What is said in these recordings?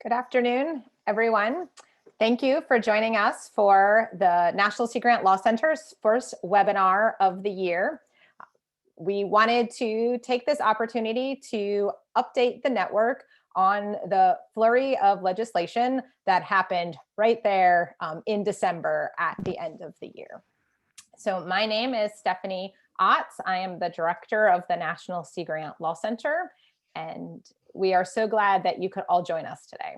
Good afternoon, everyone. Thank you for joining us for the National Sea Grant Law Center's first webinar of the year. We wanted to take this opportunity to update the network on the flurry of legislation that happened right there in December at the end of the year. So my name is Stephanie Otts. I am the director of the National Sea Grant Law Center, and we are so glad that you could all join us today.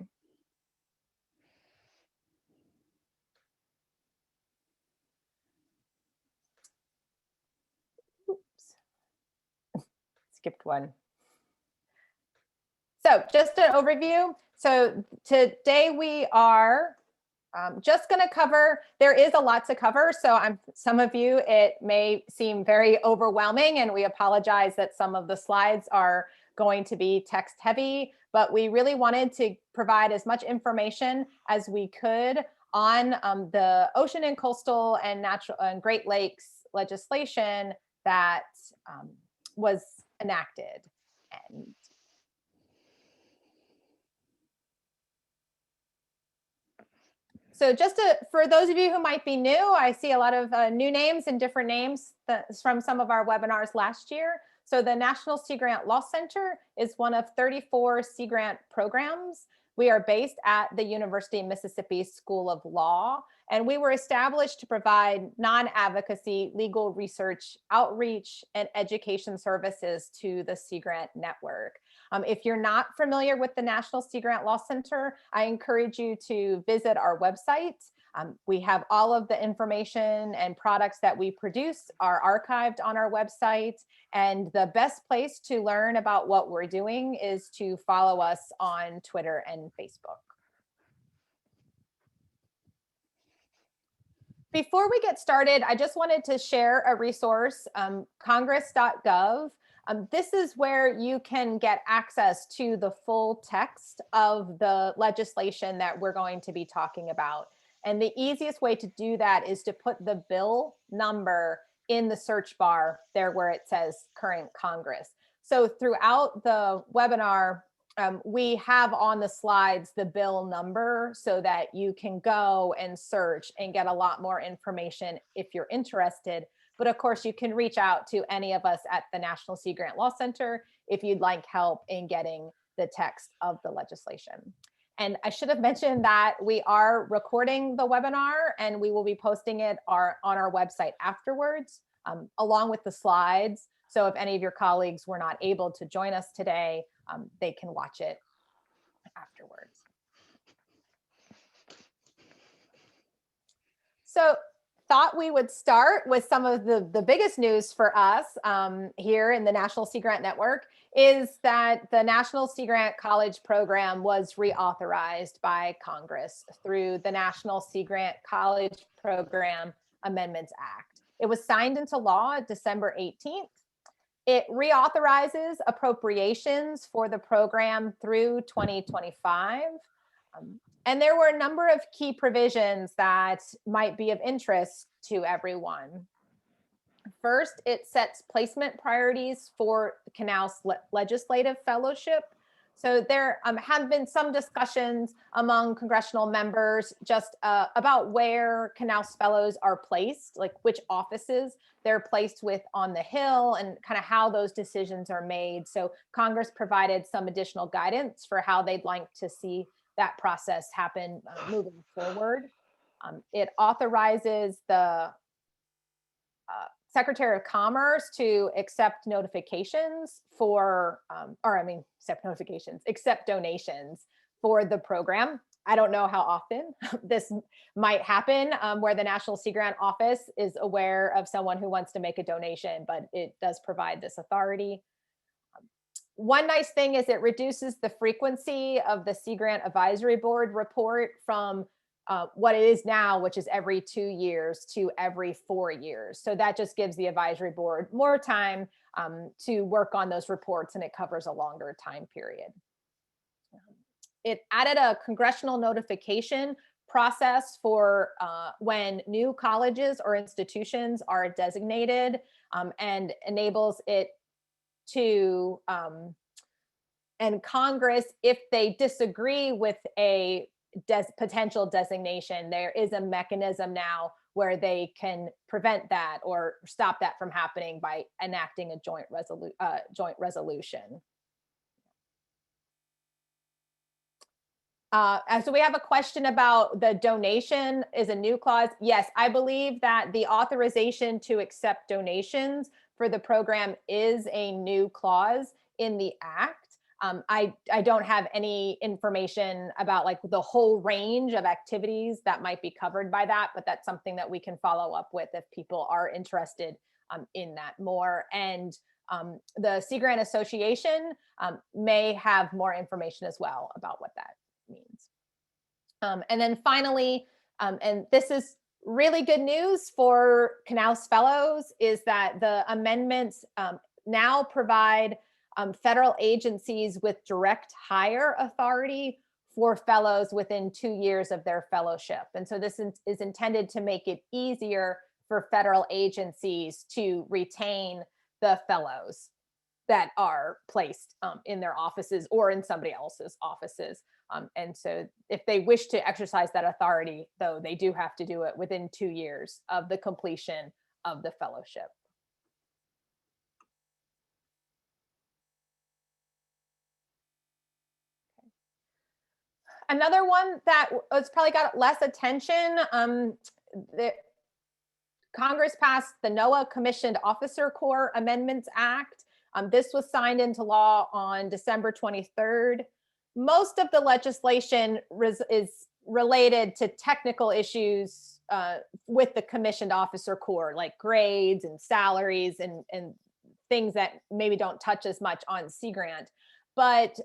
Oops, skipped one. So just an overview. So today we are just going to cover, there is a lot to cover. So some of you, it may seem very overwhelming, and we apologize that some of the slides are going to be text heavy, but we really wanted to provide as much information as we could on the ocean and coastal and natural and Great Lakes legislation that was enacted. And so just for those of you who might be new, I see a lot of new names and different names from some of our webinars last year. So the National Sea Grant Law Center is one of 34 Sea Grant programs. We are based at the University of Mississippi School of Law, and we were established to provide non-advocacy legal research, outreach, and education services to the Sea Grant network. If you're not familiar with the National Sea Grant Law Center, I encourage you to visit our website. We have all of the information and products that we produce are archived on our website. And the best place to learn about what we're doing is to follow us on Twitter and Facebook. Before we get started, I just wanted to share a resource, congress.gov. This is where you can get access to the full text of the legislation that we're going to be talking about. And the easiest way to do that is to put the bill number in the search bar there where it says current Congress. So throughout the webinar, we have on the slides the bill number so that you can go and search and get a lot more information if you're interested. But of course, you can reach out to any of us at the National Sea Grant Law Center if you'd like help in getting the text of the legislation. And I should have mentioned that we are recording the webinar, and we will be posting it on our website afterwards, along with the slides. So if any of your colleagues were not able to join us today, they can watch it afterwards. So thought we would start with some of the biggest news for us here in the National Sea Grant Network is that the National Sea Grant College Program was reauthorized by Congress through the National Sea Grant College Program Amendments Act. It was signed into law December 18th. It reauthorizes appropriations for the program through 2025. And there were a number of key provisions that might be of interest to everyone. First, it sets placement priorities for Canal's legislative fellowship. So there have been some discussions among congressional members just about where Canal's fellows are placed, like which offices they're placed with on the Hill and kind of how those decisions are made. So Congress provided some additional guidance for how they'd like to see that process happen moving forward. It authorizes the Secretary of Commerce to accept notifications for, accept donations for the program. I don't know how often this might happen where the National Sea Grant Office is aware of someone who wants to make a donation, but it does provide this authority. One nice thing is it reduces the frequency of the Sea Grant Advisory Board report from what it is now, which is every 2 years, to every 4 years. So that just gives the advisory board more time to work on those reports, and it covers a longer time period. It added a congressional notification process for when new colleges or institutions are designated, and enables it to And Congress, if they disagree with a potential designation, there is a mechanism now where they can prevent that or stop that from happening by enacting a joint resolution. So we have a question about the donation is a new clause. Yes, I believe that the authorization to accept donations for the program is a new clause in the act. I don't have any information about like the whole range of activities that might be covered by that, but that's something that we can follow up with if people are interested in that more. And the Sea Grant Association may have more information as well about what that means. And then finally, and this is really good news for Canals Fellows, is that the amendments now provide federal agencies with direct hire authority for fellows within 2 years of their fellowship. And so this is intended to make it easier for federal agencies to retain the fellows that are placed in their offices or in somebody else's offices. And so if they wish to exercise that authority, though, they do have to do it within 2 years of the completion of the fellowship. Another one that has probably got less attention, Congress passed the Noaa Commissioned Officer Corps Amendments Act. This was signed into law on December 23rd. Most of the legislation is related to technical issues with the Commissioned Officer Corps, like grades and salaries and things that maybe don't touch as much on Sea Grant. But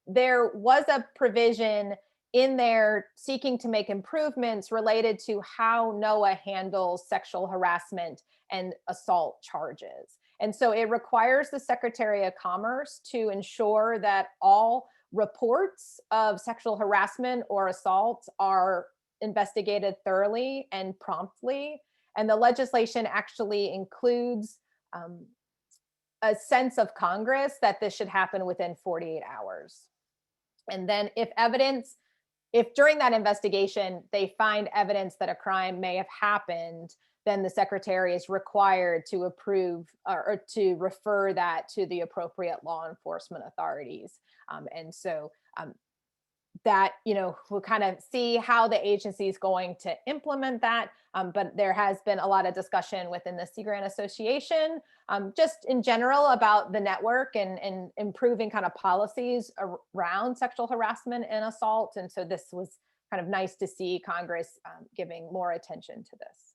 there was a provision in there seeking to make improvements related to how Noaa handles sexual harassment and assault charges. And so it requires the Secretary of Commerce to ensure that all reports of sexual harassment or assault are investigated thoroughly and promptly. And the legislation actually includes a sense of Congress that this should happen within 48 hours. And then if during that investigation they find evidence that a crime may have happened, then the secretary is required to approve or to refer that to the appropriate law enforcement authorities. And so that, we'll kind of see how the agency is going to implement that. But there has been a lot of discussion within the Sea Grant Association, just in general about the network and improving kind of policies around sexual harassment and assault. And so this was kind of nice to see Congress giving more attention to this.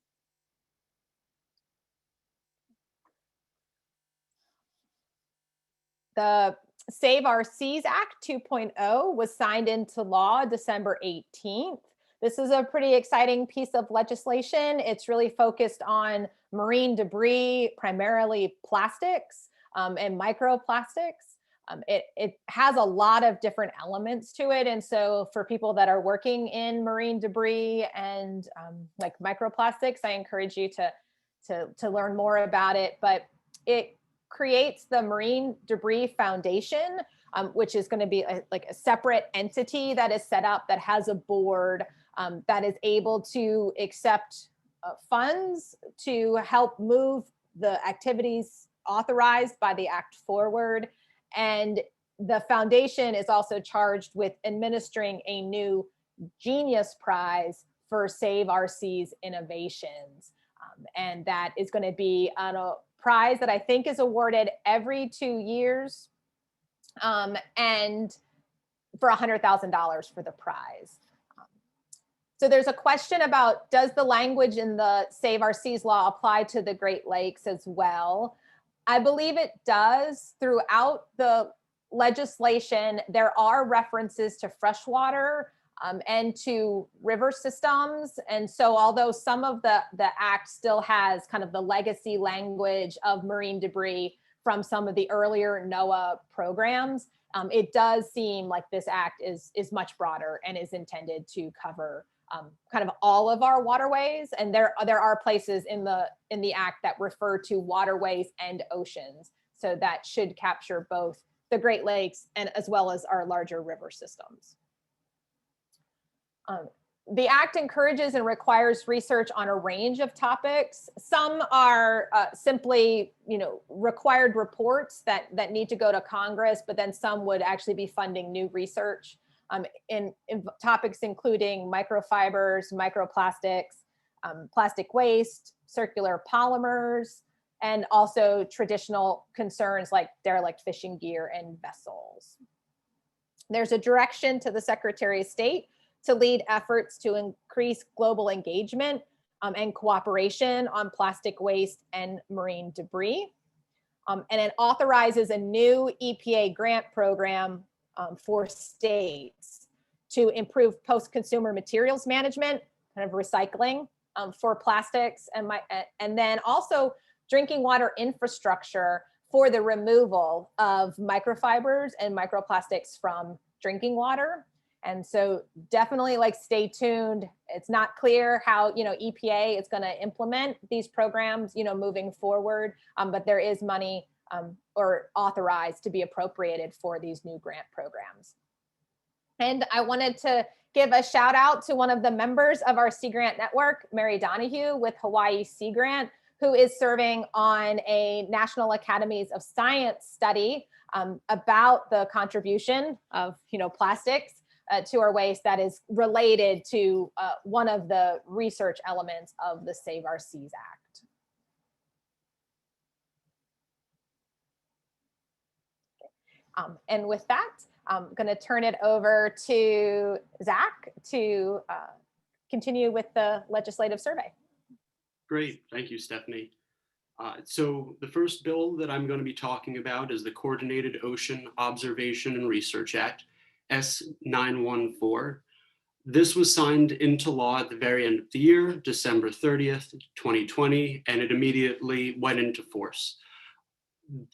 The Save Our Seas Act 2.0 was signed into law December 18th. This is a pretty exciting piece of legislation. It's really focused on marine debris, primarily plastics and microplastics. It has a lot of different elements to it. And so for people that are working in marine debris and like microplastics, I encourage you to learn more about it. But it creates the Marine Debris Foundation, which is going to be like a separate entity that is set up that has a board that is able to accept funds to help move the activities authorized by the act forward. And the foundation is also charged with administering a new Genius Prize for Save Our Seas innovations. And that is going to be on a prize that I think is awarded every 2 years, and for $100,000 for the prize. So there's a question about, does the language in the Save Our Seas law apply to the Great Lakes as well? I believe it does. Throughout the legislation, there are references to freshwater and to river systems. And so although some of the act still has kind of the legacy language of marine debris from some of the earlier Noaa programs, it does seem like this act is much broader and is intended to cover kind of all of our waterways. And there are places in the act that refer to waterways and oceans. So that should capture both the Great Lakes, and as well as our larger river systems. The Act encourages and requires research on a range of topics. Some are simply, required reports that need to go to Congress, but then some would actually be funding new research in topics including microfibers, microplastics, plastic waste, circular polymers, and also traditional concerns like derelict fishing gear and vessels. There's a direction to the Secretary of State to lead efforts to increase global engagement and cooperation on plastic waste and marine debris. And it authorizes a new EPA grant program for states to improve post-consumer materials management, kind of recycling for plastics, and then also drinking water infrastructure for the removal of microfibers and microplastics from drinking water. And so definitely stay tuned. It's not clear how, EPA is going to implement these programs, moving forward, but there is money or authorized to be appropriated for these new grant programs. And I wanted to give a shout out to one of the members of our Sea Grant network, Mary Donahue with Hawaii Sea Grant, who is serving on a National Academies of Science study about the contribution of, plastics to our waste that is related to one of the research elements of the Save Our Seas Act. And with that, I'm going to turn it over to Zach to continue with the legislative survey. Great, thank you, Stephanie. So the first bill that I'm going to be talking about is the Coordinated Ocean Observation and Research Act, S914. This was signed into law at the very end of the year, December 30th, 2020, and it immediately went into force.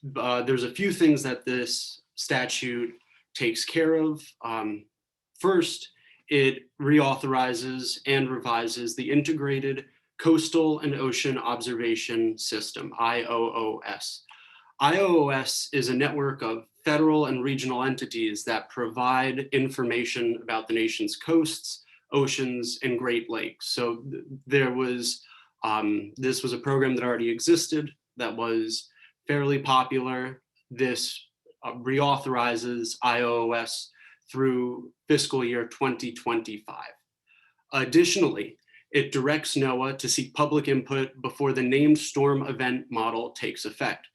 There's a few things that this statute takes care of. First, it reauthorizes and revises the Integrated Coastal and Ocean Observation System, IOOS. IOOS is a network of federal and regional entities that provide information about the nation's coasts, oceans, and Great Lakes. So this was a program that already existed that was fairly popular. This reauthorizes IOOS through fiscal year 2025. Additionally, it directs Noaa to seek public input before the named storm event model takes effect.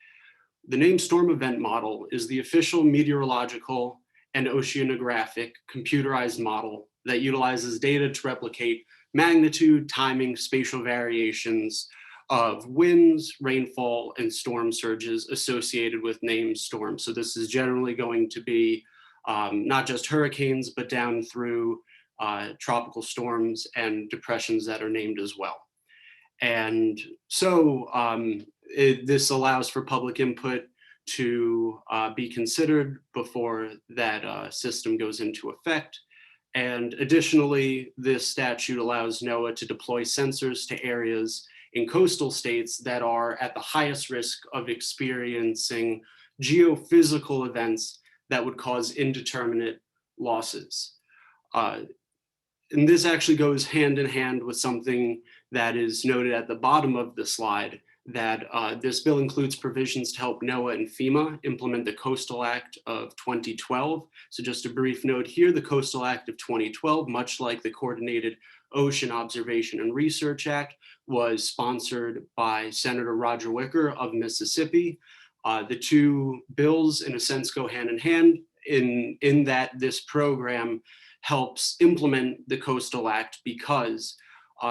The named storm event model is the official meteorological and oceanographic computerized model that utilizes data to replicate magnitude, timing, spatial variations of winds, rainfall, and storm surges associated with named storms. So this is generally going to be not just hurricanes, but down through tropical storms and depressions that are named as well. And so this allows for public input to be considered before that system goes into effect. And additionally, this statute allows Noaa to deploy sensors to areas in coastal states that are at the highest risk of experiencing geophysical events that would cause indeterminate losses. And this actually goes hand in hand with something that is noted at the bottom of the slide, that this bill includes provisions to help Noaa and FEMA implement the Coastal Act of 2012. So just a brief note here, the Coastal Act of 2012, much like the Coordinated Ocean Observation and Research Act, was sponsored by Senator Roger Wicker of Mississippi. The two bills, in a sense, go hand in hand in that this program helps implement the Coastal Act because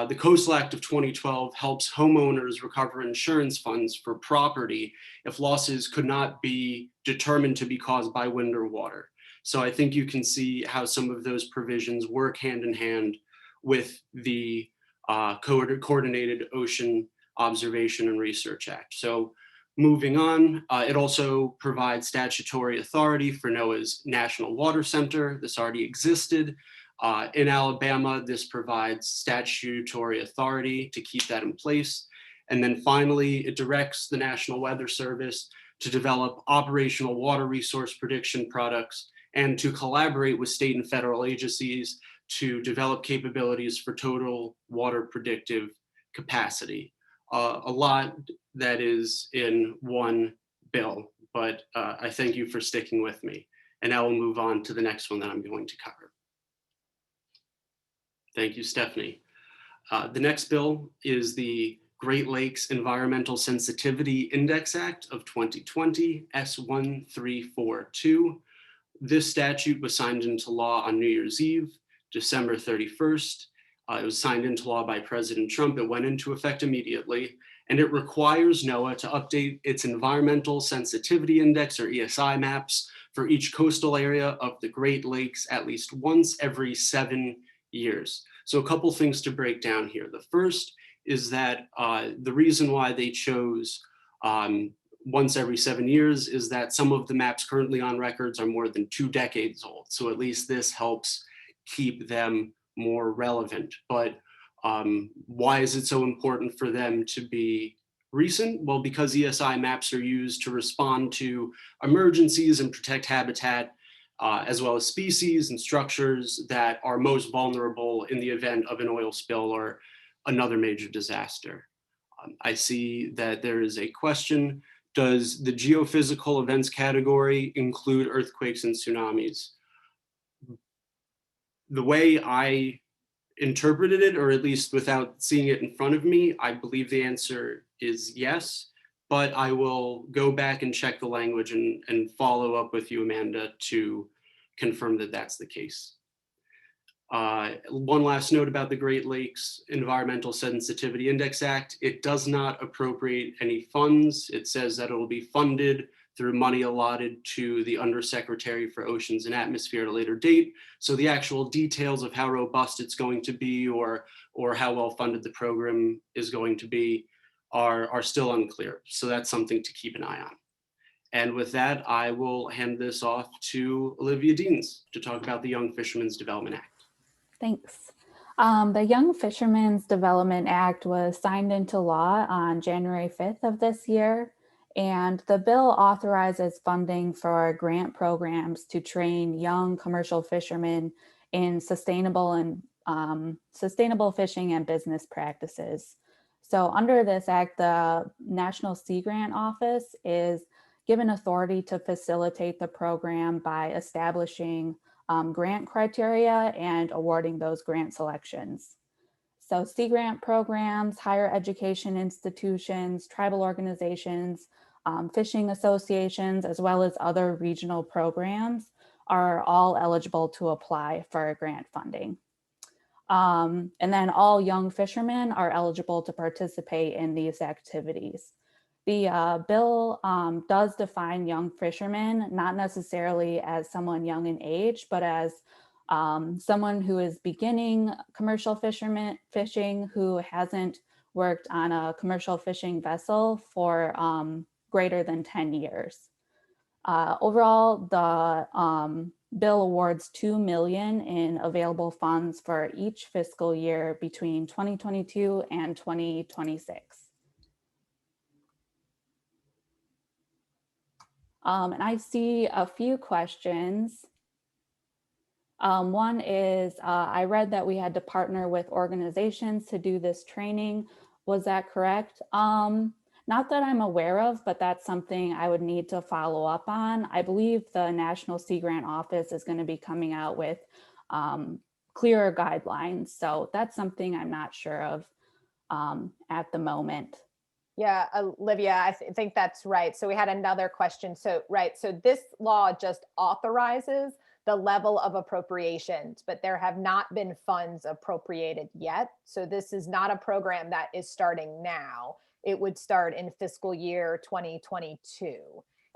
the Coastal Act of 2012 helps homeowners recover insurance funds for property if losses could not be determined to be caused by wind or water. So I think you can see how some of those provisions work hand in hand with the Coordinated Ocean Observation and Research Act. So moving on, it also provides statutory authority for Noaa's National Water Center. This already existed. In Alabama, this provides statutory authority to keep that in place. And then finally, it directs the National Weather Service to develop operational water resource prediction products, and to collaborate with state and federal agencies to develop capabilities for total water predictive capacity. A lot that is in one bill, but I thank you for sticking with me. And now we'll move on to the next one that I'm going to cover. Thank you, Stephanie. The next bill is the Great Lakes Environmental Sensitivity Index Act of 2020, S1342. This statute was signed into law on New Year's Eve, December 31st. It was signed into law by President Trump. It went into effect immediately, and it requires Noaa to update its Environmental Sensitivity Index, or ESI maps, for each coastal area of the Great Lakes at least once every 7 years. So a couple things to break down here. The first is that the reason why they chose once every 7 years is that some of the maps currently on records are more than 2 decades old. So at least this helps keep them more relevant. But why is it so important for them to be recent? Well, because ESI maps are used to respond to emergencies and protect habitat, as well as species and structures that are most vulnerable in the event of an oil spill or another major disaster. I see that there is a question. Does the geophysical events category include earthquakes and tsunamis? The way I interpreted it, or at least without seeing it in front of me, I believe the answer is yes, but I will go back and check the language and follow up with you, Amanda, to confirm that that's the case. One last note about the Great Lakes Environmental Sensitivity Index Act. It does not appropriate any funds. It says that it will be funded through money allotted to the Undersecretary for Oceans and Atmosphere at a later date. So the actual details of how robust it's going to be or how well funded the program is going to be are still unclear. So that's something to keep an eye on. And with that, I will hand this off to Olivia Deans to talk about the Young Fishermen's Development Act. Thanks. The Young Fishermen's Development Act was signed into law on January 5th of this year, and the bill authorizes funding for grant programs to train young commercial fishermen in sustainable fishing and business practices. So under this act, the National Sea Grant Office is given authority to facilitate the program by establishing grant criteria and awarding those grant selections. So Sea Grant programs, higher education institutions, tribal organizations, fishing associations, as well as other regional programs are all eligible to apply for grant funding. And then all young fishermen are eligible to participate in these activities. The bill does define young fishermen, not necessarily as someone young in age, but as someone who is beginning commercial fishing, who hasn't worked on a commercial fishing vessel for greater than 10 years. Overall, the bill awards $2 million in available funds for each fiscal year between 2022 and 2026. And I see a few questions. One is, I read that we had to partner with organizations to do this training. Was that correct? Not that I'm aware of, but that's something I would need to follow up on. I believe the National Sea Grant Office is going to be coming out with clearer guidelines. So that's something I'm not sure of at the moment. Yeah, Olivia, I think that's right. So we had another question. So, right. So this law just authorizes the level of appropriations, but there have not been funds appropriated yet. So this is not a program that is starting now. It would start in fiscal year 2022.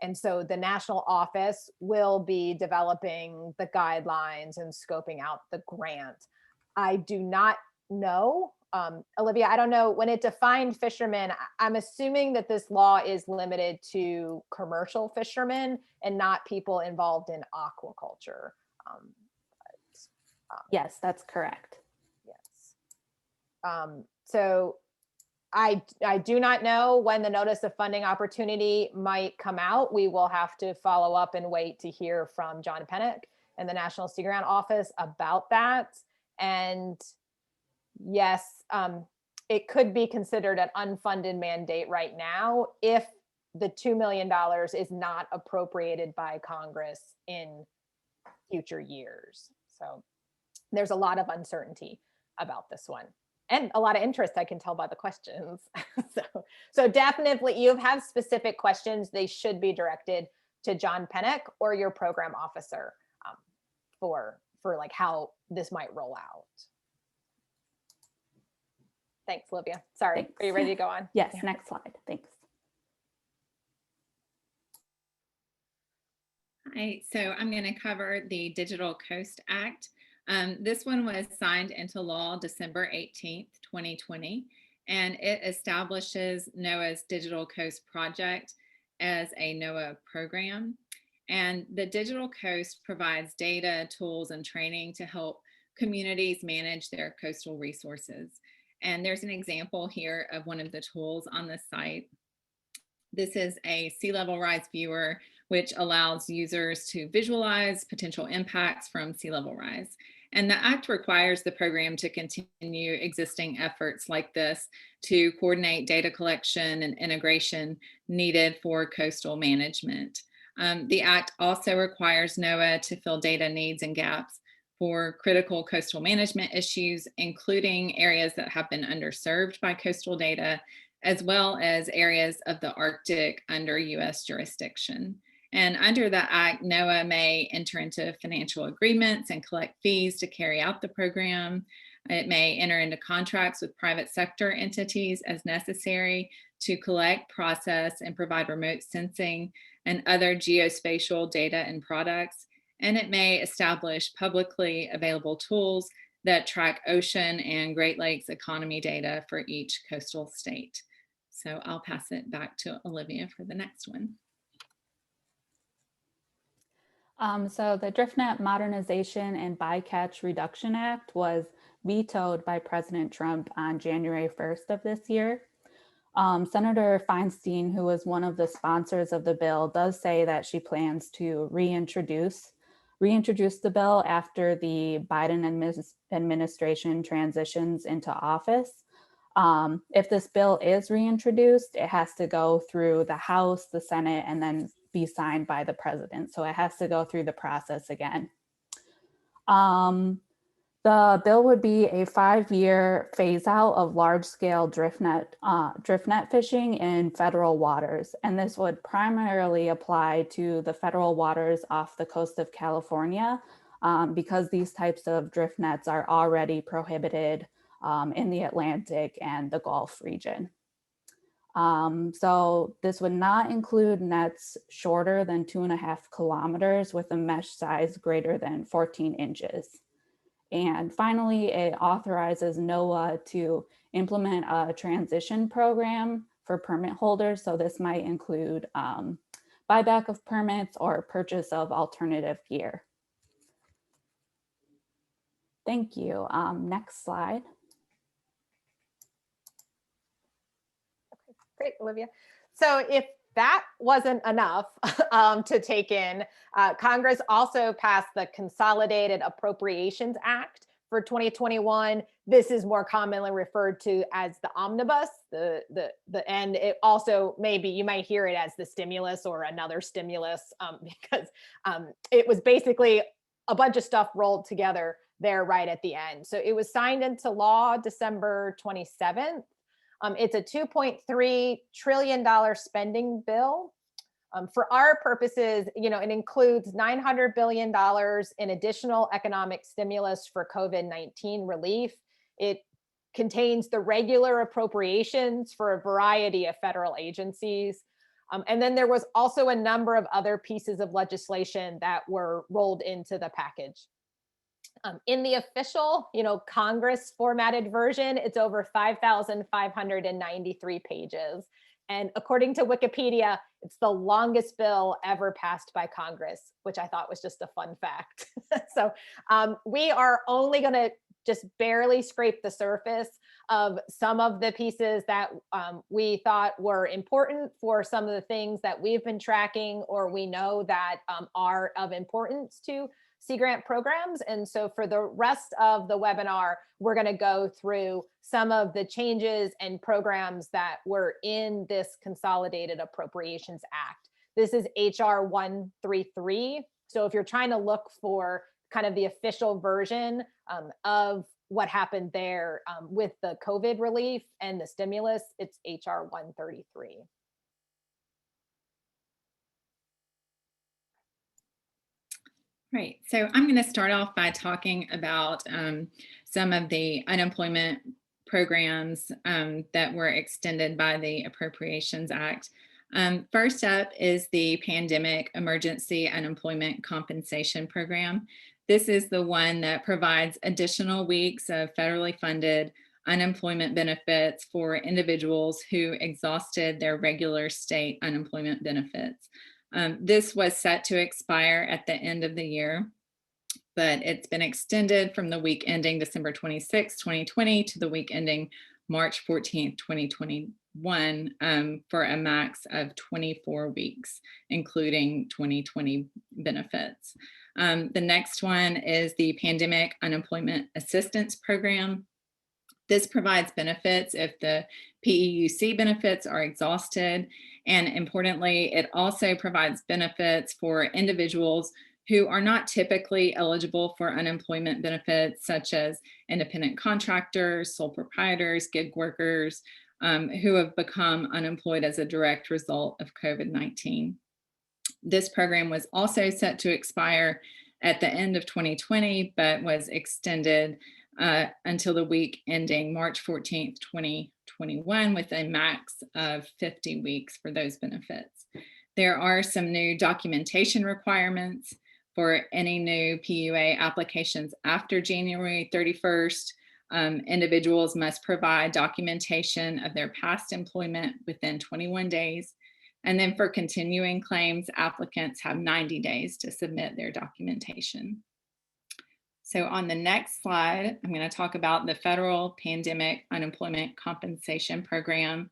And so the national office will be developing the guidelines and scoping out the grant. I do not know. Olivia, I don't know, when it defined fishermen, I'm assuming that this law is limited to commercial fishermen and not people involved in aquaculture. Yes, that's correct. Yes. So I do not know when the notice of funding opportunity might come out. We will have to follow up and wait to hear from John Pennock and the National Sea Grant Office about that. And yes, it could be considered an unfunded mandate right now if the $2 million is not appropriated by Congress in future years. So there's a lot of uncertainty about this one. And a lot of interest, I can tell by the questions. so definitely, you have specific questions. They should be directed to John Pennock or your program officer for like how this might roll out. Thanks, Olivia. Sorry, Thanks. Are you ready to go on? Yes, next slide. Thanks. Hi, so I'm going to cover the Digital Coast Act. This one was signed into law December 18th, 2020, and it establishes NOAA's Digital Coast Project as a NOAA program. And the Digital Coast provides data, tools, and training to help communities manage their coastal resources. And there's an example here of one of the tools on the site. This is a sea level rise viewer, which allows users to visualize potential impacts from sea level rise. And the Act requires the program to continue existing efforts like this to coordinate data collection and integration needed for coastal management. The Act also requires NOAA to fill data needs and gaps for critical coastal management issues, including areas that have been underserved by coastal data, as well as areas of the Arctic under US jurisdiction. And under the Act, NOAA may enter into financial agreements and collect fees to carry out the program. It may enter into contracts with private sector entities as necessary to collect, process, and provide remote sensing and other geospatial data and products. And it may establish publicly available tools that track ocean and Great Lakes economy data for each coastal state. So I'll pass it back to Olivia for the next one. So the DriftNet Modernization and Bycatch Reduction Act was vetoed by President Trump on January 1st of this year. Senator Feinstein, who was one of the sponsors of the bill, does say that she plans to reintroduce the bill after the Biden administration transitions into office. If this bill is reintroduced, it has to go through the House, the Senate, and then be signed by the president. So it has to go through the process again. The bill would be a 5-year phase out of large-scale driftnet fishing in federal waters. And this would primarily apply to the federal waters off the coast of California because these types of drift nets are already prohibited in the Atlantic and the Gulf region. So this would not include nets shorter than 2.5 kilometers with a mesh size greater than 14 inches. And finally, it authorizes NOAA to implement a transition program for permit holders. So this might include buyback of permits or purchase of alternative gear. Thank you. Next slide. Okay, great, Olivia. So if that wasn't enough to take in, Congress also passed the Consolidated Appropriations Act for 2021. This is more commonly referred to as the omnibus, and it also maybe you might hear it as the stimulus or another stimulus because it was basically a bunch of stuff rolled together there right at the end. So it was signed into law December 27th. It's a $2.3 trillion spending bill. For our purposes, it includes $900 billion in additional economic stimulus for COVID-19 relief. It contains the regular appropriations for a variety of federal agencies. And then there was also a number of other pieces of legislation that were rolled into the package. In the official, Congress formatted version, it's over 5,593 pages. And according to Wikipedia, it's the longest bill ever passed by Congress, which I thought was just a fun fact. So we are only going to just barely scrape the surface of some of the pieces that we thought were important for some of the things that we've been tracking or we know that are of importance to Sea Grant programs. And so for the rest of the webinar, we're going to go through some of the changes and programs that were in this Consolidated Appropriations Act. This is HR 133. So if you're trying to look for kind of the official version of what happened there with the COVID relief and the stimulus, it's HR 133. Right, so I'm going to start off by talking about some of the unemployment programs that were extended by the Appropriations Act. First up is the Pandemic Emergency Unemployment Compensation Program. This is the one that provides additional weeks of federally funded unemployment benefits for individuals who exhausted their regular state unemployment benefits. This was set to expire at the end of the year, but it's been extended from the week ending December 26, 2020 to the week ending March 14th, 2021 for a max of 24 weeks, including 2020 benefits. The next one is the Pandemic Unemployment Assistance Program. This provides benefits if the PEUC benefits are exhausted. And importantly, it also provides benefits for individuals who are not typically eligible for unemployment benefits, such as independent contractors, sole proprietors, gig workers, who have become unemployed as a direct result of COVID-19. This program was also set to expire at the end of 2020, but was extended until the week ending March 14th, 2021, with a max of 50 weeks for those benefits. There are some new documentation requirements for any new PUA applications after January 31st. Individuals must provide documentation of their past employment within 21 days. And then for continuing claims, applicants have 90 days to submit their documentation. So on the next slide, I'm going to talk about the Federal Pandemic Unemployment Compensation Program.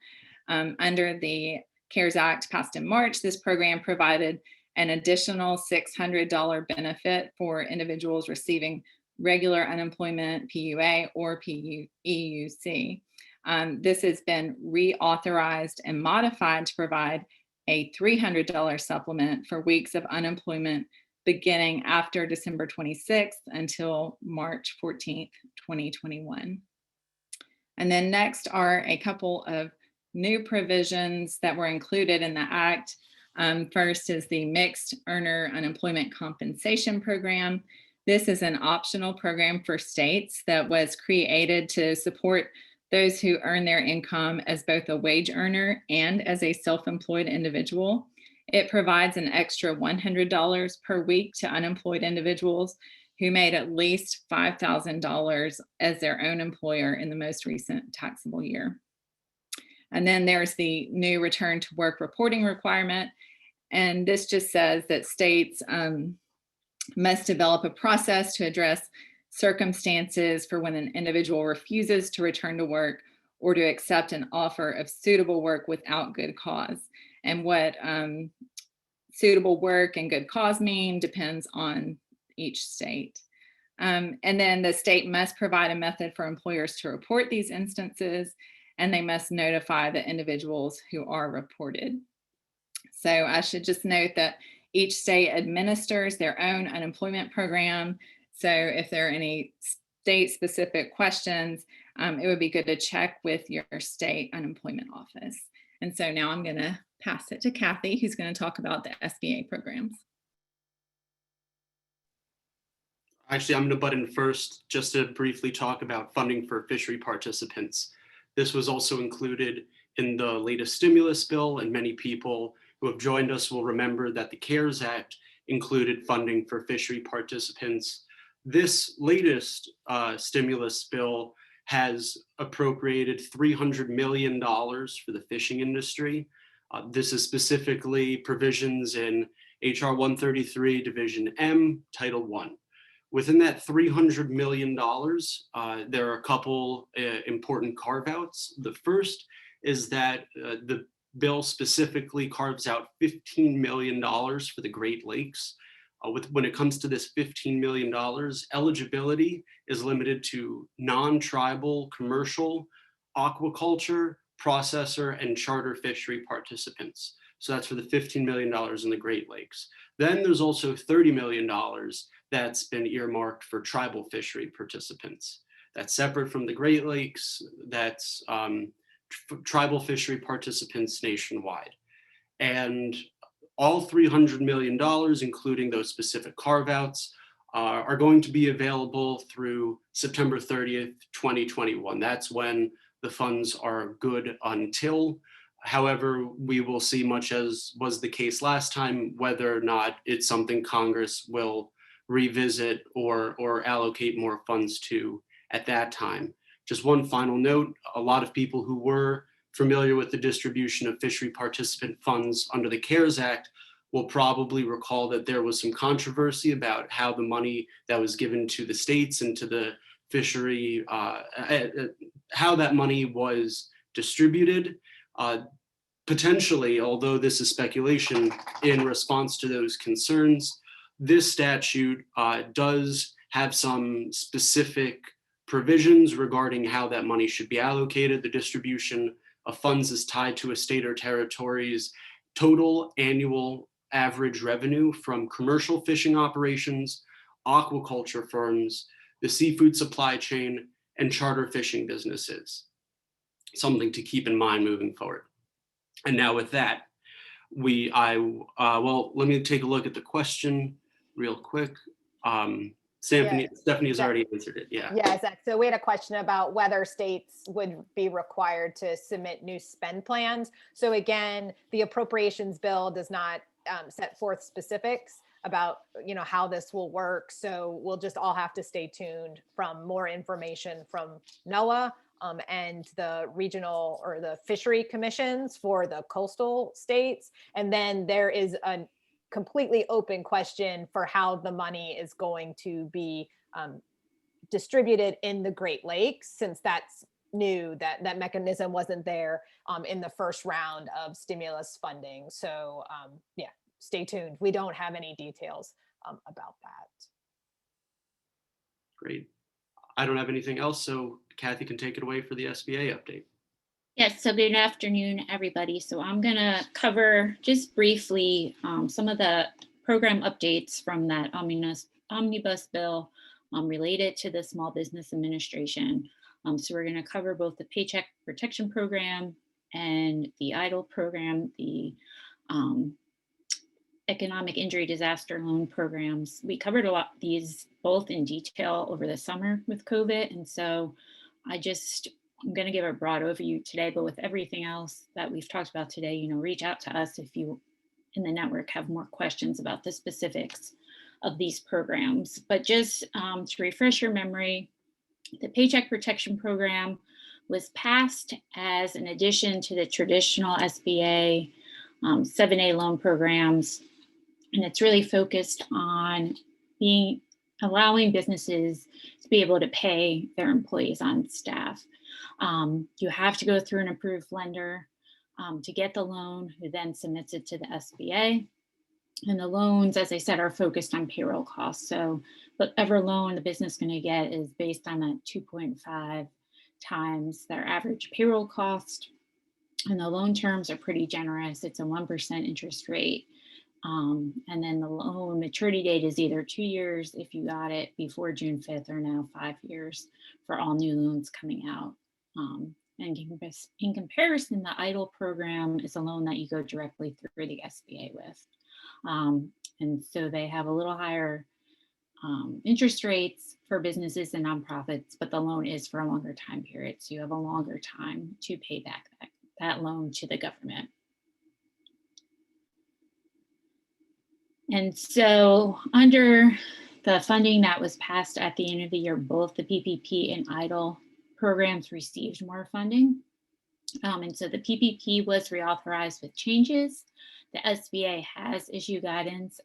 Under the CARES Act passed in March, this program provided an additional $600 benefit for individuals receiving regular unemployment, PUA, or PEUC. This has been reauthorized and modified to provide a $300 supplement for weeks of unemployment beginning after December 26th until March 14th, 2021. And then next are a couple of new provisions that were included in the Act. First is the Mixed Earner Unemployment Compensation Program. This is an optional program for states that was created to support those who earn their income as both a wage earner and as a self-employed individual. It provides an extra $100 per week to unemployed individuals who made at least $5,000 as their own employer in the most recent taxable year. And then there's the new return to work reporting requirement. And this just says that states must develop a process to address circumstances for when an individual refuses to return to work or to accept an offer of suitable work without good cause. And what suitable work and good cause mean depends on each state. And then the state must provide a method for employers to report these instances, and they must notify the individuals who are reported. So I should just note that each state administers their own unemployment program. So if there are any state-specific questions, it would be good to check with your state unemployment office. And so now I'm going to pass it to Kathy, who's going to talk about the SBA programs. Actually, I'm going to butt in first just to briefly talk about funding for fishery participants. This was also included in the latest stimulus bill, and many people who have joined us will remember that the CARES Act included funding for fishery participants. This latest stimulus bill has appropriated $300 million for the fishing industry. This is specifically provisions in HR 133 Division M, Title I, Within that $300 million, there are a couple important carve-outs. The first is that the bill specifically carves out $15 million for the Great Lakes. When it comes to this $15 million, eligibility is limited to non-tribal commercial aquaculture, processor, and charter fishery participants. So that's for the $15 million in the Great Lakes. Then there's also $30 million that's been earmarked for tribal fishery participants. That's separate from the Great Lakes. That's tribal fishery participants nationwide. And all $300 million, including those specific carve-outs, are going to be available through September 30th, 2021. That's when the funds are good until. However, we will see, much as was the case last time, whether or not it's something Congress will revisit or allocate more funds to at that time. Just one final note, a lot of people who were familiar with the distribution of fishery participant funds under the CARES Act will probably recall that there was some controversy about how the money that was given to the states and to the fishery, how that money was distributed. Potentially, although this is speculation, in response to those concerns, this statute does have some specific provisions regarding how that money should be allocated. The distribution of funds is tied to a state or territory's total annual average revenue from commercial fishing operations, aquaculture firms, the seafood supply chain, and charter fishing businesses. Something to keep in mind moving forward. And now with that, well, let me take a look at the question real quick. Stephanie's already answered it, yeah. Yeah, exactly. So we had a question about whether states would be required to submit new spend plans. So again, the appropriations bill does not set forth specifics about how this will work. So we'll just all have to stay tuned from more information from Noaa and the regional or the fishery commissions for the coastal states. And then there is a completely open question for how the money is going to be distributed in the Great Lakes, since that's new, that mechanism wasn't there in the first round of stimulus funding. So yeah, stay tuned. We don't have any details about that. Great. I don't have anything else, so Kathy can take it away for the SBA update. Yes, so good afternoon, everybody. So I'm going to cover just briefly some of the program updates from that omnibus bill related to the Small Business Administration. So we're going to cover both the Paycheck Protection Program and the EIDL program, the Economic Injury Disaster Loan programs. We covered a lot these both in detail over the summer with COVID. And so I'm going to give a broad overview today, but with everything else that we've talked about today, reach out to us if you in the network have more questions about the specifics of these programs. But just to refresh your memory, the Paycheck Protection Program was passed as an addition to the traditional SBA 7A loan programs. And it's really focused on allowing businesses to be able to pay their employees on staff. You have to go through an approved lender to get the loan, who then submits it to the SBA. And the loans, as I said, are focused on payroll costs. So whatever loan the business is going to get is based on that 2.5 times their average payroll cost. And the loan terms are pretty generous. It's a 1% interest rate. And then the loan maturity date is either 2 years if you got it before June 5th, or now 5 years for all new loans coming out. And in comparison, the EIDL program is a loan that you go directly through the SBA with. And so they have a little higher interest rates for businesses and nonprofits, but the loan is for a longer time period. So you have a longer time to pay back that loan to the government. And so under the funding that was passed at the end of the year, both the PPP and EIDL programs received more funding. And so the PPP was reauthorized with changes. The SBA has issued guidance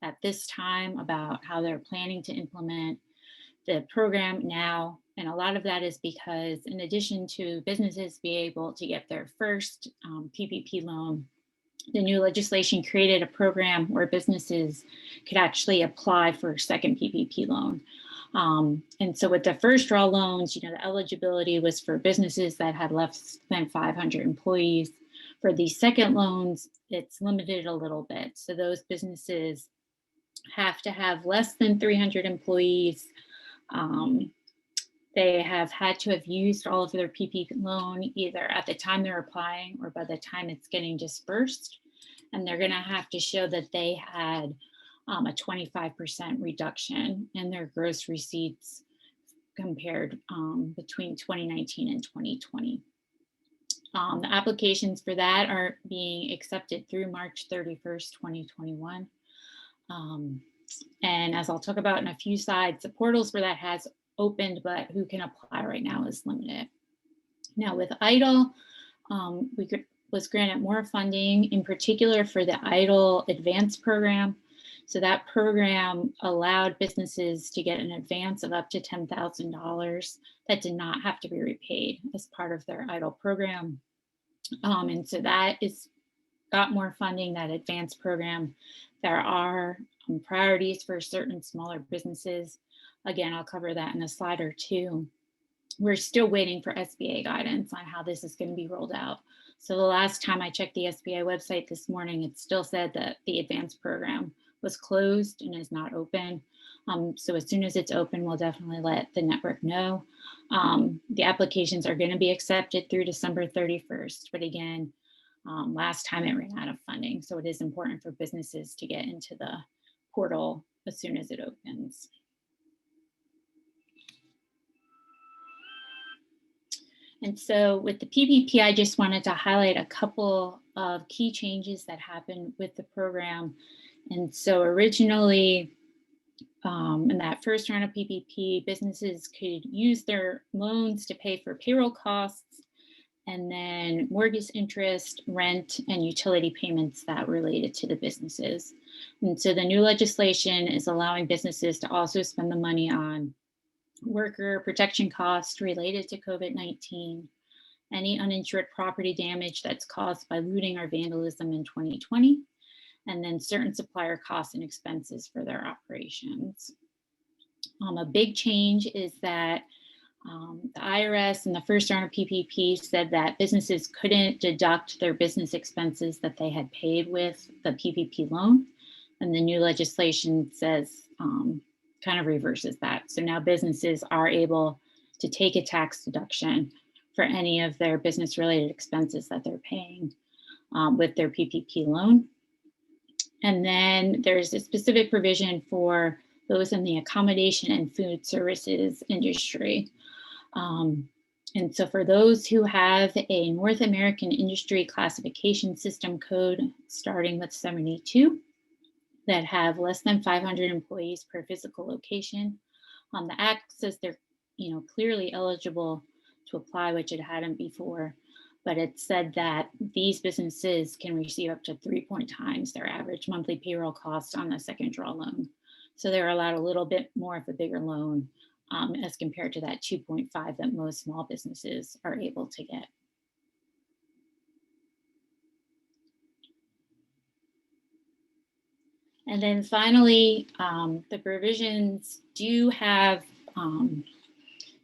at this time about how they're planning to implement the program now. And a lot of that is because in addition to businesses being able to get their first PPP loan, the new legislation created a program where businesses could actually apply for a second PPP loan. And so with the first draw loans, the eligibility was for businesses that had less than 500 employees. For the second loans, it's limited a little bit. So those businesses have to have less than 300 employees. They have had to have used all of their PPP loan either at the time they're applying or by the time it's getting dispersed. And they're going to have to show that they had a 25% reduction in their gross receipts compared between 2019 and 2020. The applications for that are being accepted through March 31st, 2021. And as I'll talk about in a few slides, the portals for that has opened, but who can apply right now is limited. Now with EIDL, was granted more funding, in particular for the EIDL Advance program. So that program allowed businesses to get an advance of up to $10,000 that did not have to be repaid as part of their EIDL program. And so that got more funding, that advance program. There are priorities for certain smaller businesses. Again, I'll cover that in a slide or two. We're still waiting for SBA guidance on how this is going to be rolled out. So the last time I checked the SBA website this morning, it still said that the advance program was closed and is not open. So as soon as it's open, we'll definitely let the network know. The applications are going to be accepted through December 31st. But again, last time it ran out of funding. So it is important for businesses to get into the portal as soon as it opens. And so with the PPP, I just wanted to highlight a couple of key changes that happened with the program. And so originally, in that first round of PPP, businesses could use their loans to pay for payroll costs and then mortgage interest, rent, and utility payments that related to the businesses. And so the new legislation is allowing businesses to also spend the money on worker protection costs related to COVID-19, any uninsured property damage that's caused by looting or vandalism in 2020, and then certain supplier costs and expenses for their operations. A big change is that the IRS in the first round of PPP said that businesses couldn't deduct their business expenses that they had paid with the PPP loan. And the new legislation says, kind of reverses that. So now businesses are able to take a tax deduction for any of their business related expenses that they're paying with their PPP loan. And then there's a specific provision for those in the accommodation and food services industry. And so for those who have a North American Industry Classification System code starting with 72, that have less than 500 employees per physical location. The Act says they're clearly eligible to apply, which it hadn't before, but it said that these businesses can receive up to 3 times their average monthly payroll cost on the second draw loan. So they're allowed a little bit more of a bigger loan as compared to that 2.5 that most small businesses are able to get. And then finally, the provisions do have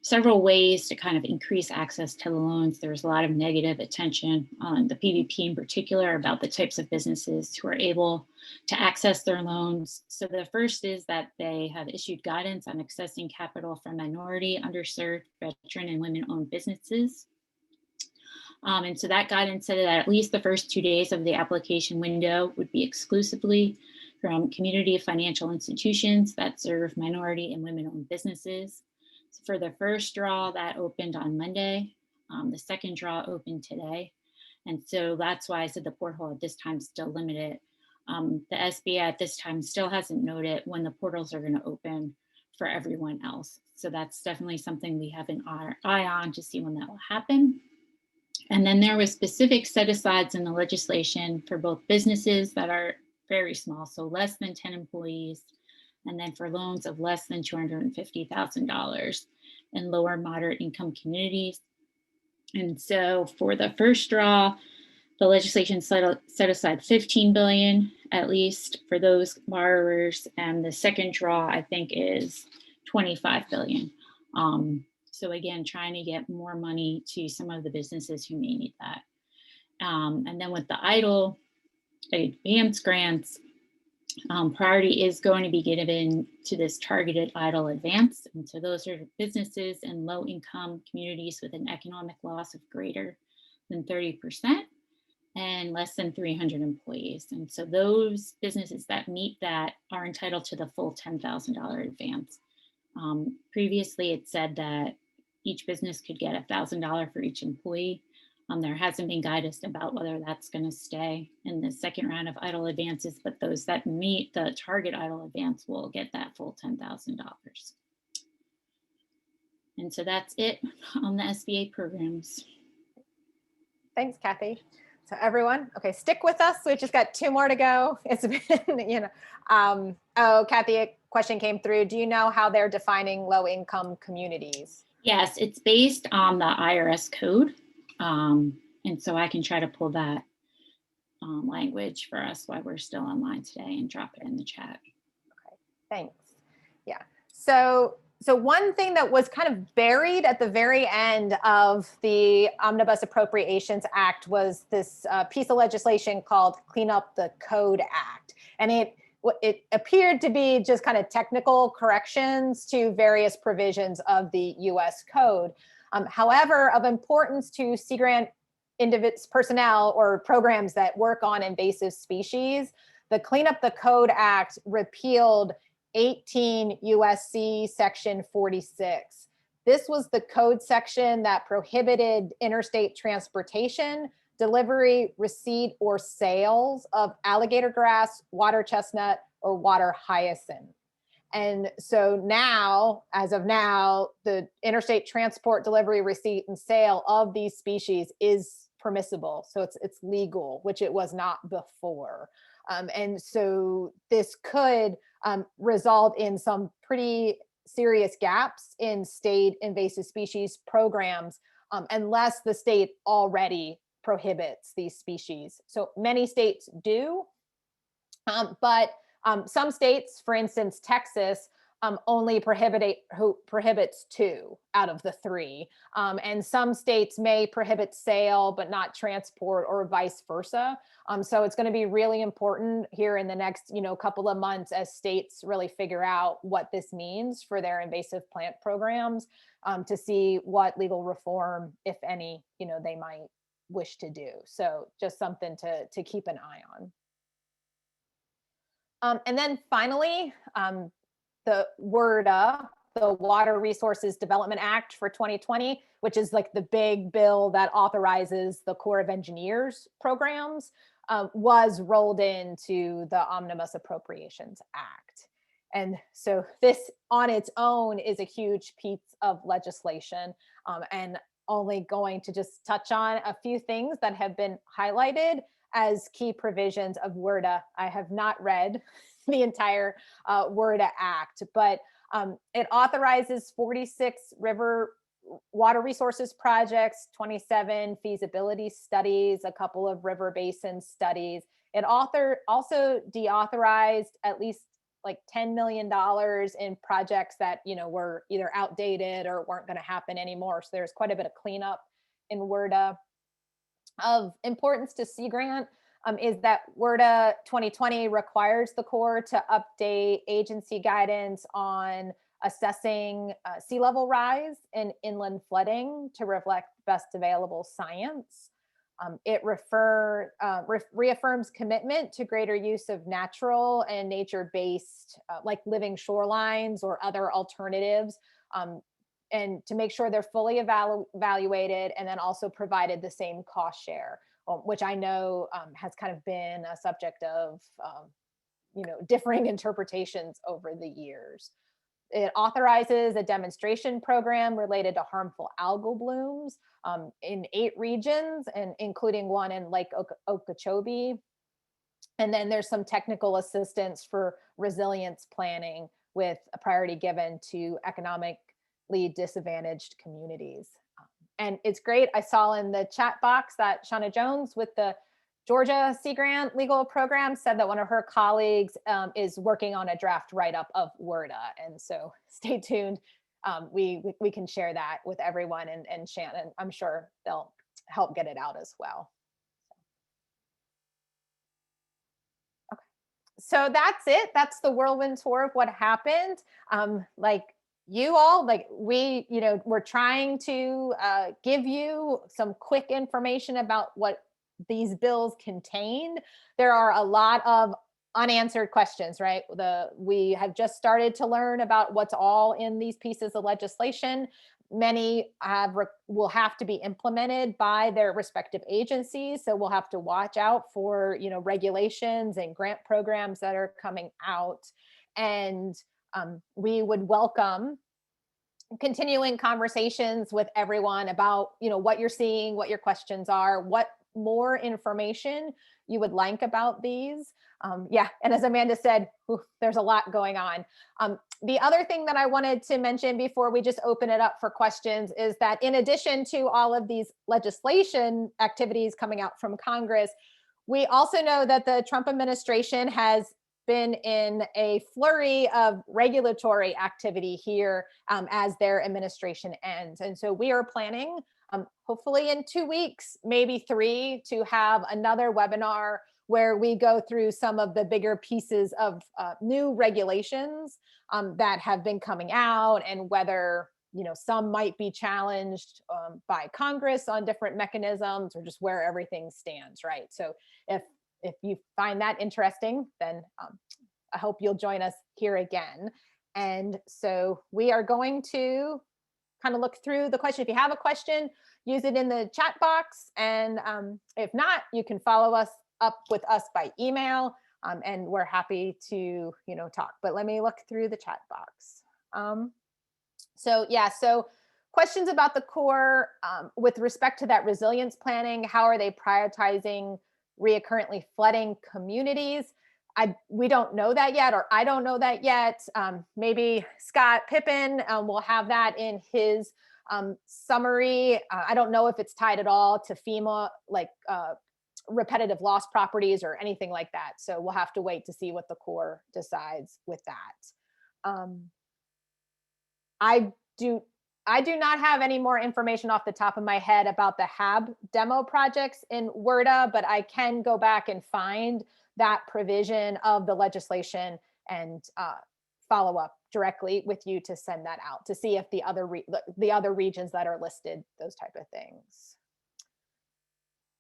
several ways to kind of increase access to the loans. There's a lot of negative attention on the PPP in particular about the types of businesses who are able to access their loans. So the first is that they have issued guidance on accessing capital from minority, underserved, veteran, and women-owned businesses. And so that guidance said that at least the first 2 days of the application window would be exclusively from community financial institutions that serve minority and women-owned businesses. So for the first draw, that opened on Monday. The second draw opened today. And so that's why I said the portal at this time is still limited. The SBA at this time still hasn't noted when the portals are going to open for everyone else. So that's definitely something we have an eye on to see when that will happen. And then there was specific set-asides in the legislation for both businesses that are very small, so less than 10 employees. And then for loans of less than $250,000 in lower moderate income communities. And so for the first draw, the legislation set aside 15 billion at least for those borrowers, and the second draw I think is 25 billion. So again, trying to get more money to some of the businesses who may need that. And then with the EIDL advance grants, priority is going to be given to this targeted EIDL advance. And so those are businesses in low income communities with an economic loss of greater than 30% and less than 300 employees. And so those businesses that meet that are entitled to the full $10,000 advance. Previously, it said that each business could get $1,000 for each employee. There hasn't been guidance about whether that's going to stay in the second round of EIDL advances, but those that meet the target EIDL advance will get that full $10,000. And so that's it on the SBA programs. Thanks, Kathy. So everyone, okay, stick with us. We just got 2 more to go. It's been, oh, Kathy, a question came through. Do you know how they're defining low income communities? Yes, it's based on the IRS code. And so I can try to pull that language for us while we're still online today and drop it in the chat. Okay, thanks. Yeah. So one thing that was kind of buried at the very end of the Omnibus Appropriations Act was this piece of legislation called Clean Up the Code Act. And it appeared to be just kind of technical corrections to various provisions of the US Code. However, of importance to Sea Grant personnel or programs that work on invasive species, the Clean Up the Code Act repealed 18 USC section 46. This was the code section that prohibited interstate transportation, delivery, receipt, or sales of alligator grass, water chestnut, or water hyacinth. And so now, as of now, the interstate transport, delivery, receipt, and sale of these species is permissible. So it's legal, which it was not before. And so this could result in some pretty serious gaps in state invasive species programs, unless the state already prohibits these species. So many states do, but some states, for instance, Texas, only prohibits 2 out of the 3. And some states may prohibit sale, but not transport, or vice versa. So it's going to be really important here in the next, couple of months as states really figure out what this means for their invasive plant programs, to see what legal reform, if any, they might wish to do. So just something to keep an eye on. And then finally, the WRDA, the Water Resources Development Act for 2020, which is like the big bill that authorizes the Corps of Engineers programs, was rolled into the Omnibus Appropriations Act. And so this on its own is a huge piece of legislation, and only going to just touch on a few things that have been highlighted as key provisions of WRDA. I have not read the entire WRDA Act, but it authorizes 46 river water resources projects, 27 feasibility studies, a couple of river basin studies. It also deauthorized at least like $10 million in projects that were either outdated or weren't going to happen anymore. So there's quite a bit of cleanup in WRDA. Of importance to Sea Grant is that WRDA 2020 requires the Corps to update agency guidance on assessing sea level rise and inland flooding to reflect best available science. It reaffirms commitment to greater use of natural and nature-based, like living shorelines or other alternatives, and to make sure they're fully evaluated, and then also provided the same cost share, which I know has kind of been a subject of differing interpretations over the years. It authorizes a demonstration program related to harmful algal blooms in 8 regions, and including one in Lake Okeechobee. And then there's some technical assistance for resilience planning with a priority given to economically disadvantaged communities. And it's great. I saw in the chat box that Shauna Jones with the Georgia Sea Grant legal program said that one of her colleagues is working on a draft write-up of WRDA. And so stay tuned. We can share that with everyone, and Shannon, I'm sure they'll help get it out as well. Okay. So that's it. That's the whirlwind tour of what happened. Like you all, like we, we're trying to give you some quick information about what these bills contain. There are a lot of unanswered questions, right? We have just started to learn about what's all in these pieces of legislation. Many will have to be implemented by their respective agencies. So we'll have to watch out for, regulations and grant programs that are coming out. And we would welcome continuing conversations with everyone about, what you're seeing, what your questions are, what more information you would like about these. Yeah, and as Amanda said, there's a lot going on. The other thing that I wanted to mention before we just open it up for questions is that in addition to all of these legislation activities coming out from Congress, we also know that the Trump administration has been in a flurry of regulatory activity here as their administration ends. And so we are planning, hopefully in 2 weeks, maybe 3, to have another webinar where we go through some of the bigger pieces of new regulations that have been coming out, and whether some might be challenged by Congress on different mechanisms, or just where everything stands, right? So if you find that interesting, then I hope you'll join us here again. And so we are going to kind of look through the question. If you have a question, use it in the chat box. And if not, you can follow us up with us by email, and we're happy to, talk. But let me look through the chat box. So questions about the Corps with respect to that resilience planning. How are they prioritizing reoccurrently flooding communities? We don't know that yet, or I don't know that yet. Maybe Scott Pippin will have that in his summary. I don't know if it's tied at all to FEMA, like repetitive loss properties or anything like that. So we'll have to wait to see what the Corps decides with that. I do not have any more information off the top of my head about the HAB demo projects in WRDA, but I can go back and find that provision of the legislation and follow up directly with you to send that out to see if the other regions that are listed, those type of things.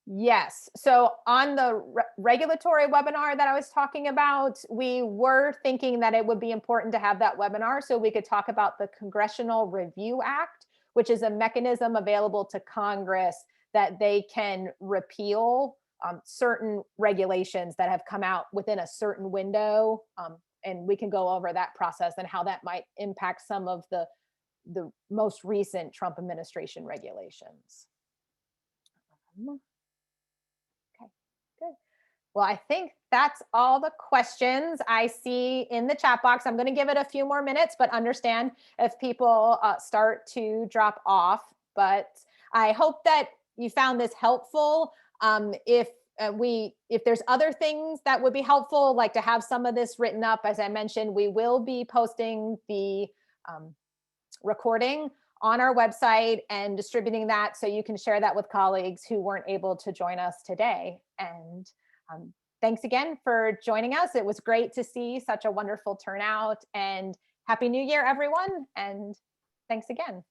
Yes, so on the regulatory webinar that I was talking about, we were thinking that it would be important to have that webinar so we could talk about the Congressional Review Act, which is a mechanism available to Congress that they can repeal certain regulations that have come out within a certain window. And we can go over that process and how that might impact some of the most recent Trump administration regulations. Okay, good. Well, I think that's all the questions I see in the chat box. I'm going to give it a few more minutes, but understand if people start to drop off. But I hope that you found this helpful. If there's other things that would be helpful, like to have some of this written up, as I mentioned, we will be posting the recording on our website and distributing that so you can share that with colleagues who weren't able to join us today. And thanks again for joining us. It was great to see such a wonderful turnout, and Happy New Year, everyone. And thanks again.